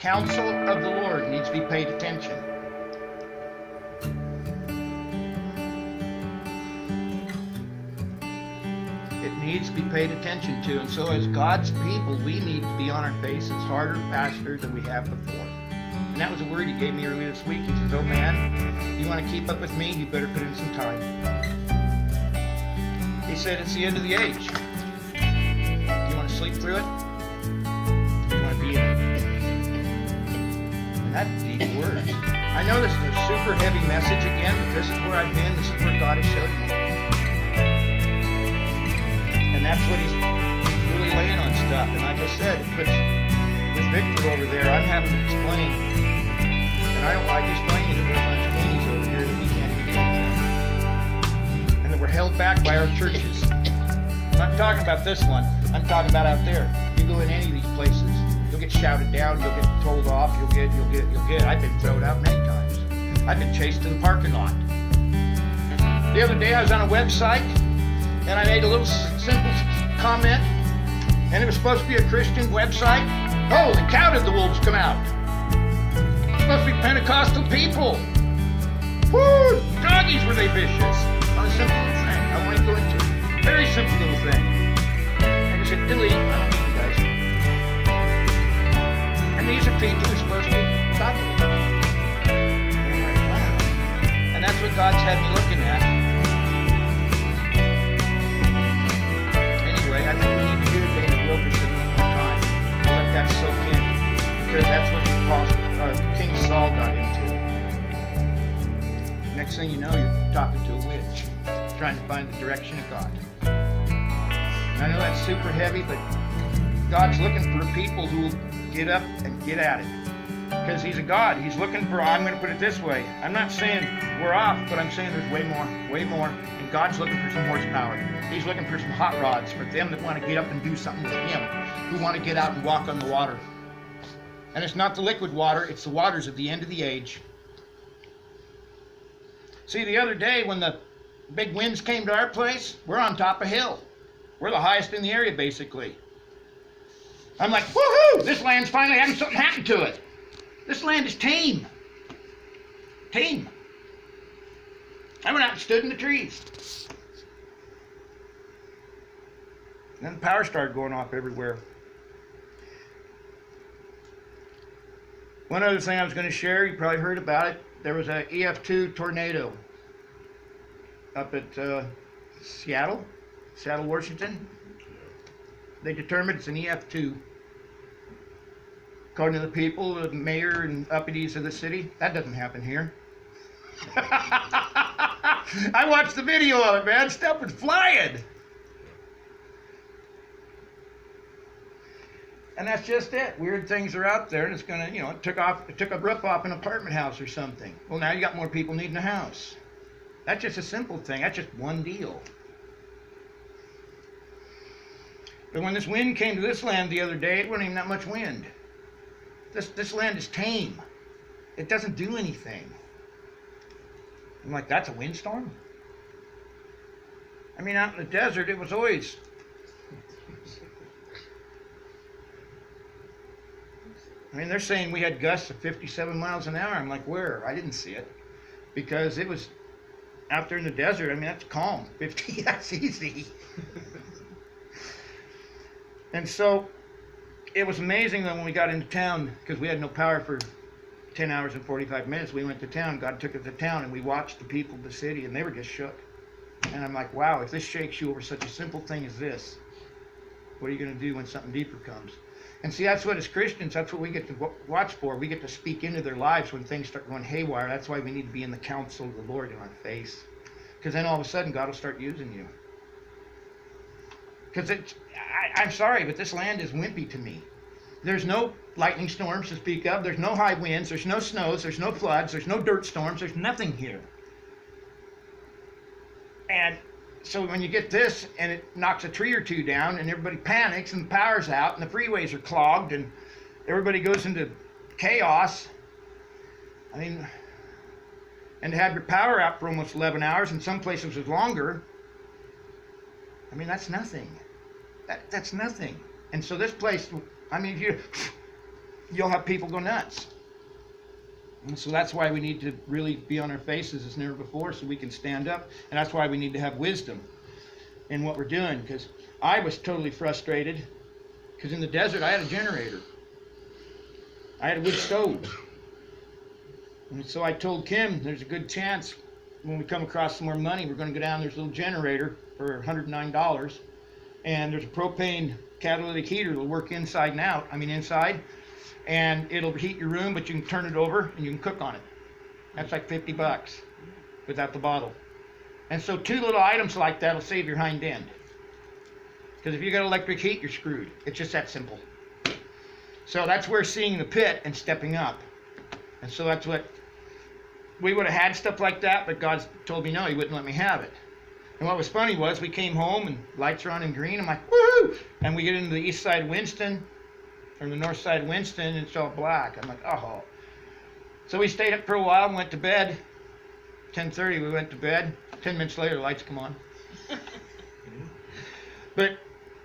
counsel of the Lord needs to be paid attention. It needs to be paid attention to. And so as God's people, we need to be on our faces harder, faster than we have before. And that was a word he gave me earlier this week. He says, oh man, you want to keep up with me, you better put in some time. He said, it's the end of the age. You want to sleep through it? You want to be in it? And that's deep words. I know this is a super heavy message again, but this is where I've been. This is where God has showed me. And that's what he's really laying on stuff. And like I said, with Victor over there, I'm having to explain. And I don't like explaining to a bunch of weenies over here that we can't even do anything. And that we're held back by our churches. I'm not talking about this one. I'm talking about out there. You go in any of these places, you'll get shouted down, you'll get told off, you'll get. I've been thrown out many times. I've been chased to the parking lot. The other day I was on a website and I made a little simple comment, and it was supposed to be a Christian website. Holy cow, did the wolves come out. It's supposed to be Pentecostal people. Woo! Doggies, were they vicious. On a simple little thing. I won't even go into it. Very simple little thing. I just said, delete. I don't need you guys. And these are people who are supposed to be talking. And I'm like, wow. And that's what God's had me looking at. Anyway, I think we need to do David Wilkerson one more time. We'll let that soak in. Because that's what King Saul got into. Next thing you know, you're talking to a witch, trying to find the direction of God. And I know that's super heavy, but God's looking for people who will get up and get at it. Because he's a God. He's looking for, I'm going to put it this way. I'm not saying we're off, but I'm saying there's way more. And God's looking for some horsepower. He's looking for some hot rods for them that want to get up and do something with him, who want to get out and walk on the water. And it's not the liquid water, it's the waters of the end of the age. See, the other day when the big winds came to our place, we're on top of a hill. We're the highest in the area, basically. I'm like, woohoo! This land's finally having something happen to it. This land is tame. Tame. I went out and stood in the trees. And then the power started going off everywhere. One other thing I was going to share, you probably heard about it. There was an EF2 tornado up at Seattle, Washington. They determined it's an EF2. According to the people, the mayor and uppity of the city, that doesn't happen here. I watched the video of it, man. Stuff was flying. And that's just it. Weird things are out there, and it's gonna, it took a roof off an apartment house or something. Well, now you got more people needing a house. That's just a simple thing. That's just one deal. But when this wind came to this land the other day, it wasn't even that much wind. This land is tame. It doesn't do anything. I'm like, that's a windstorm? I mean, out in the desert, it was always... I mean, they're saying we had gusts of 57 miles an hour. I'm like, where? I didn't see it. Because it was out there in the desert. I mean, that's calm. 50, that's easy. And so, it was amazing that when we got into town, because we had no power for 10 hours and 45 minutes, we went to town. God took us to town, and we watched the people of the city, and they were just shook. And I'm like, wow, if this shakes you over such a simple thing as this, what are you going to do when something deeper comes? And see, that's what as Christians, that's what we get to watch for. We get to speak into their lives when things start going haywire. That's why we need to be in the counsel of the Lord in our face. Because then all of a sudden, God will start using you. Because I'm sorry, but this land is wimpy to me. There's no lightning storms to speak of. There's no high winds. There's no snows. There's no floods. There's no dirt storms. There's nothing here. And so when you get this and it knocks a tree or two down and everybody panics and the power's out and the freeways are clogged and everybody goes into chaos. I mean, and to have your power out for almost 11 hours, in some places was longer. I mean, that's nothing. That's nothing. And so this place, I mean, you'll have people go nuts. And so that's why we need to really be on our faces as never before, so we can stand up. And that's why we need to have wisdom in what we're doing, because I was totally frustrated, because in the desert I had a generator. I had a wood stove. And so I told Kim, there's a good chance when we come across some more money, we're going to go down, there's a little generator for $109, and there's a propane catalytic heater that'll work inside and out, inside, and it'll heat your room, but you can turn it over and you can cook on it. That's like $50 without the bottle. And so 2 little items like that will save your hind end. Because if you got electric heat, you're screwed. It's just that simple. So that's where seeing the pit and stepping up. And so that's what, we would have had stuff like that, but God told me no, he wouldn't let me have it. And what was funny was we came home and lights are on in green. I'm like, woohoo! And we get into the east side of Winston, or the north side of Winston, and it's all black. I'm like, oh. So we stayed up for a while and went to bed. 10:30 we went to bed. 10 minutes later, the lights come on. But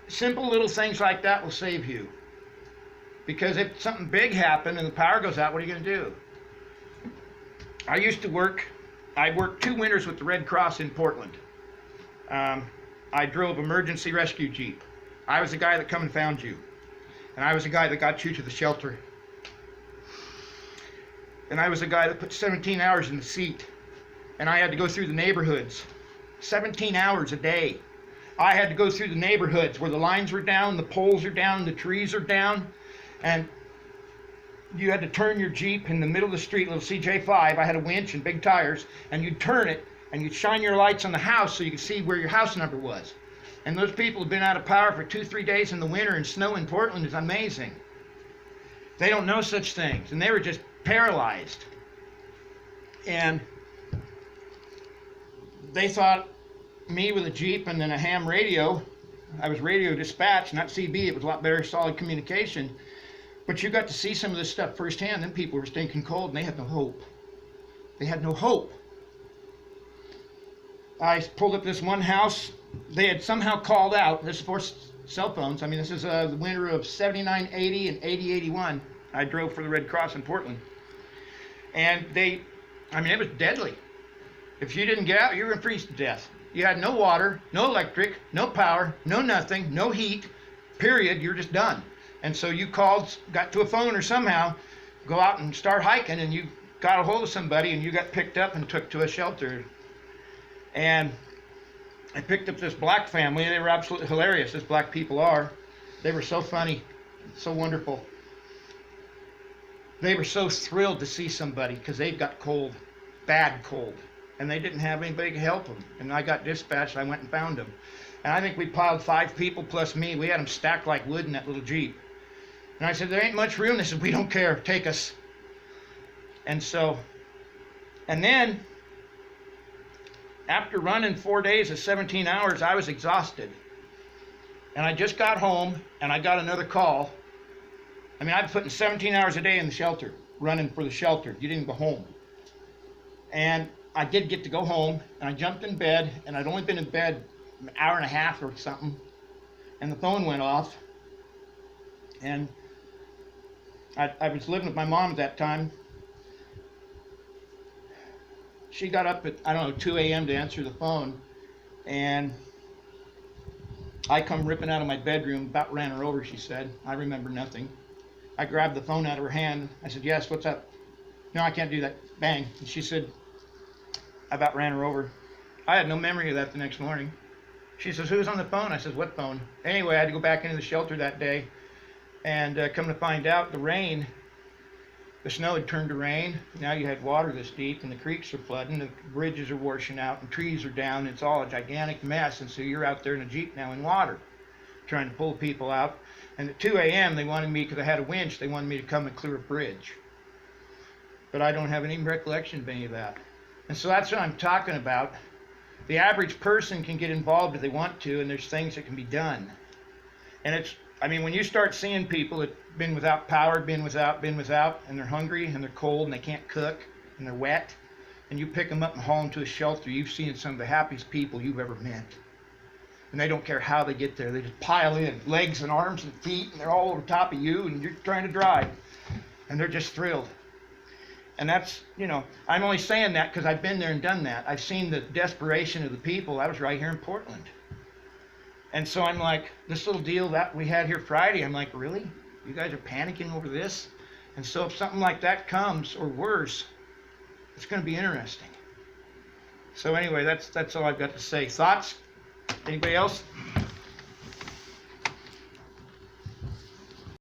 simple little things like that will save you. Because if something big happened and the power goes out, what are you going to do? I worked 2 winters with the Red Cross in Portland. I drove emergency rescue jeep. I was the guy that come and found you. And I was the guy that got you to the shelter. And I was the guy that put 17 hours in the seat. And I had to go through the neighborhoods. 17 hours a day. I had to go through the neighborhoods where the lines were down, the poles are down, the trees are down. And you had to turn your Jeep in the middle of the street, little CJ5. I had a winch and big tires. And you'd turn it and you'd shine your lights on the house so you could see where your house number was. And those people have been out of power for 2-3 days in the winter, and snow in Portland is amazing. They don't know such things, and they were just paralyzed. And they thought me with a Jeep and then a ham radio, I was radio dispatch, not CB, it was a lot better solid communication. But you got to see some of this stuff firsthand. Then people were stinking cold, and they had no hope. They had no hope. I pulled up this one house. They had somehow called out, this is for cell phones. This is the winter of 79, 80, and 80, 81. I drove for the Red Cross in Portland. And it was deadly. If you didn't get out, you were going to freeze to death. You had no water, no electric, no power, no nothing, no heat, period. You're just done. And so you called, got to a phone or somehow, go out and start hiking, and you got a hold of somebody, and you got picked up and took to a shelter. And I picked up this black family. They were absolutely hilarious, as black people are. They were so funny, so wonderful. They were so thrilled to see somebody because they got cold, bad cold, and they didn't have anybody to help them. And I got dispatched. I went and found them. And I think we piled 5 people plus me. We had them stacked like wood in that little Jeep. And I said, there ain't much room. They said, we don't care. Take us. And then after running 4 days of 17 hours, I was exhausted. And I just got home, and I got another call. I've been putting 17 hours a day in the shelter, running for the shelter. You didn't go home. And I did get to go home, and I jumped in bed, and I'd only been in bed an hour and a half or something, and the phone went off. And I was living with my mom at that time. She got up at, 2 a.m. to answer the phone, and I come ripping out of my bedroom, about ran her over, she said. I remember nothing. I grabbed the phone out of her hand. I said, yes, what's up? No, I can't do that. Bang. And she said, I about ran her over. I had no memory of that the next morning. She says, who's on the phone? I said, what phone? Anyway, I had to go back into the shelter that day, and come to find out, the snow had turned to rain. Now you had water this deep, and the creeks are flooding, the bridges are washing out, and trees are down. It's all a gigantic mess, and so you're out there in a Jeep now in water, trying to pull people out. And at 2 a.m. they wanted me, because I had a winch, they wanted me to come and clear a bridge. But I don't have any recollection of any of that. And so that's what I'm talking about. The average person can get involved if they want to, and there's things that can be done. And it's, when you start seeing people that have been without power, been without, and they're hungry, and they're cold, and they can't cook, and they're wet, and you pick them up and haul them to a shelter, you've seen some of the happiest people you've ever met. And they don't care how they get there. They just pile in, legs and arms and feet, and they're all over top of you, and you're trying to drive. and they're just thrilled. And that's, you know, I'm only saying that because I've been there and done that. I've seen the desperation of the people. I was right here in Portland. And so I'm like, this little deal that we had here Friday, I'm like, really? You guys are panicking over this? And so if something like that comes, or worse, it's going to be interesting. So anyway, that's all I've got to say. Thoughts? Anybody else?